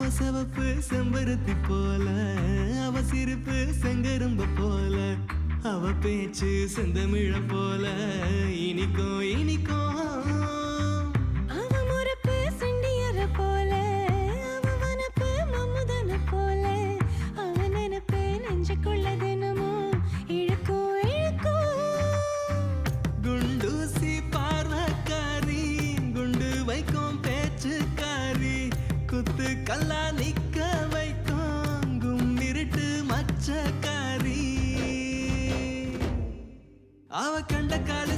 சிவப்பு செம்பருத்தி போல, அவ சிரிப்பு செங்கரும்ப போல, அவ பேச்சு செந்தமிழ போல இனிக்கும் இனிக்கும். அவ முறப்பு சண்டியர போல, அவ வனப்பு மம்முதன போல, அவ நினப்பு நெஞ்சுக்குள்ள தினமும் இழுக்கும் இழுக்கும். குண்டூசி பார்வக்காரி, குண்டு வைக்கும் பேச்சுக்காரி, குத்து கல்லா நிக்க வைக்கும் கும்மிருட்டு மச்சக்காரி. அவ கண்ட கால